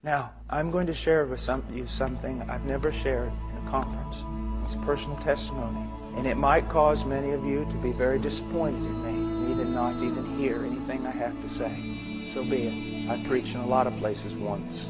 Now, I'm going to share with you something I've never shared in a conference. It's a personal testimony. And it might cause many of you to be very disappointed in me, and even not even hear anything I have to say. So be it. I preached in a lot of places once.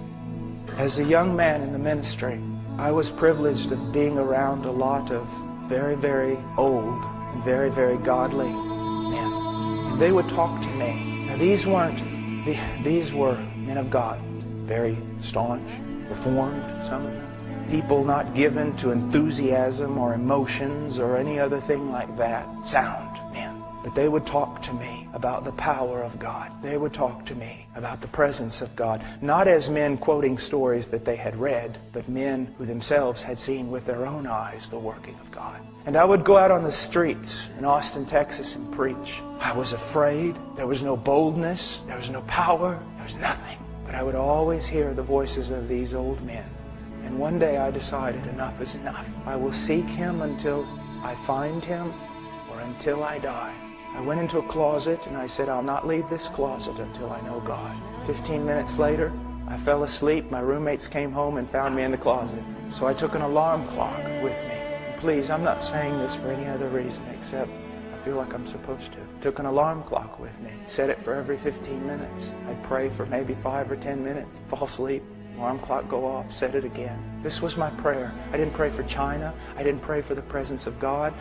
As a young man in the ministry, I was privileged of being around a lot of very, very old and very, very godly men. And they would talk to me. Now these were men of God. Very staunch, reformed, some of them. People not given to enthusiasm or emotions or any other thing like that. Sound men. But they would talk to me about the power of God. They would talk to me about the presence of God. Not as men quoting stories that they had read, but men who themselves had seen with their own eyes the working of God. And I would go out on the streets in Austin, Texas and preach. I was afraid. There was no boldness. There was no power. There was nothing. But I would always hear the voices of these old men. And one day I decided enough is enough. I will seek Him until I find Him or until I die. I went into a closet and I said, I'll not leave this closet until I know God. 15 minutes later, I fell asleep. My roommates came home and found me in the closet. So I took an alarm clock with me. And please, I'm not saying this for any other reason except I feel like I'm supposed to. Took an alarm clock with me. Set it for every 15 minutes. I'd pray for maybe 5 or 10 minutes. Fall asleep. Alarm clock go off. Set it again. This was my prayer. I didn't pray for China. I didn't pray for the presence of God.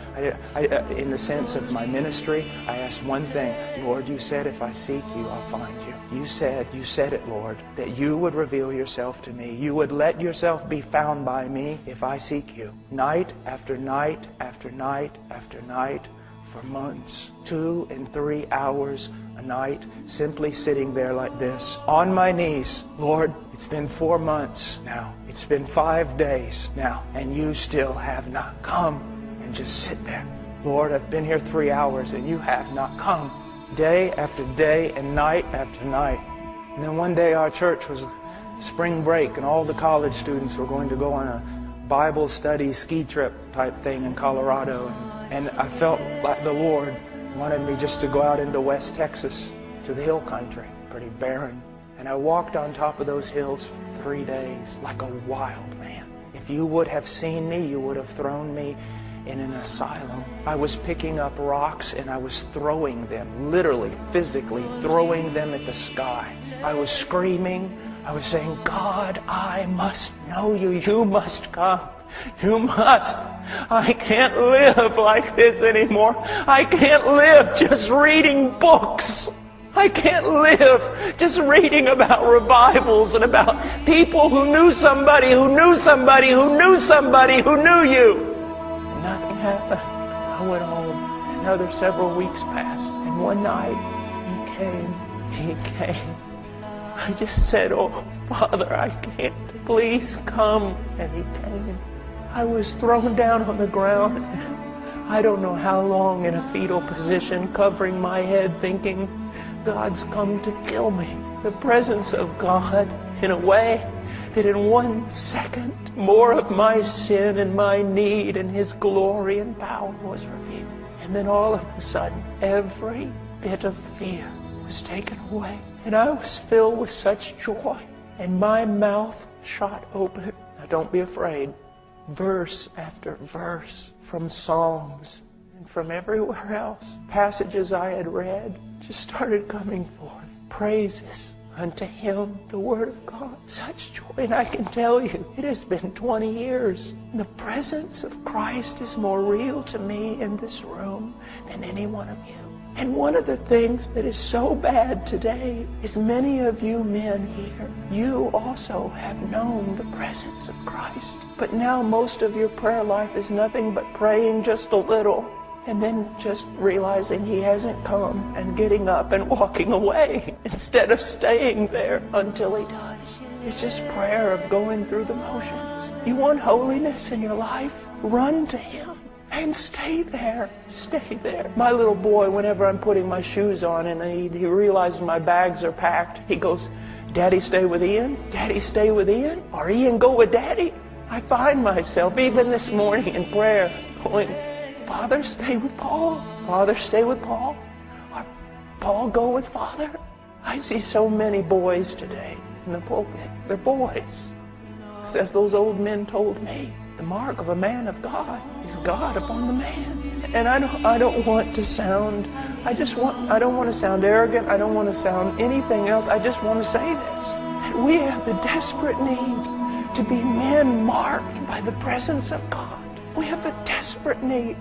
In the sense of my ministry, I asked one thing. Lord, you said if I seek you, I'll find you. You said it, Lord, that you would reveal yourself to me. You would let yourself be found by me if I seek you. Night after night after night after night for months. 2 and 3 hours a night, simply sitting there like this, on my knees. Lord, it's been 4 months now. It's been 5 days now, and you still have not come. And just sit there. Lord, I've been here 3 hours, and you have not come. Day after day and night after night. And then one day our church was spring break, and all the college students were going to go on a Bible study ski trip type thing in Colorado. And I felt like the Lord wanted me just to go out into West Texas to the hill country, pretty barren. And I walked on top of those hills for 3 days like a wild man. If you would have seen me, you would have thrown me in an asylum. I was picking up rocks and I was throwing them, literally, physically throwing them at the sky. I was screaming. I was saying, God, I must know you. You must come. You must. I can't live like this anymore. I can't live just reading books. I can't live just reading about revivals and about people who knew somebody who knew somebody who knew somebody who knew you. And nothing happened. I went home. And another several weeks passed. And one night, He came. I just said, oh, Father, I can't. Please come. And He came. I was thrown down on the ground. I don't know how long in a fetal position, covering my head, thinking, God's come to kill me. The presence of God, in a way that in 1 second, more of my sin and my need and His glory and power was revealed. And then all of a sudden, every bit of fear was taken away. And I was filled with such joy. And my mouth shot open. Now don't be afraid. Verse after verse from Psalms and from everywhere else. Passages I had read just started coming forth. Praises unto Him, the Word of God. Such joy. And I can tell you, it has been 20 years. The presence of Christ is more real to me in this room than any one of you. And one of the things that is so bad today is many of you men here, you also have known the presence of Christ. But now most of your prayer life is nothing but praying just a little and then just realizing He hasn't come and getting up and walking away instead of staying there until He does. It's just prayer of going through the motions. You want holiness in your life? Run to Him. And stay there. Stay there. My little boy, whenever I'm putting my shoes on and he realizes my bags are packed, he goes, Daddy, stay with Ian? Daddy, stay with Ian? Or Ian, go with Daddy? I find myself, even this morning in prayer, going, Father, stay with Paul. Father, stay with Paul. Or Paul, go with Father. I see so many boys today in the pulpit. They're boys. As those old men told me, the mark of a man of God is God upon the man. And I don't want to sound, I don't want to sound arrogant. I don't want to sound anything else. I just want to say this, that we have the desperate need to be men marked by the presence of God. We have a desperate need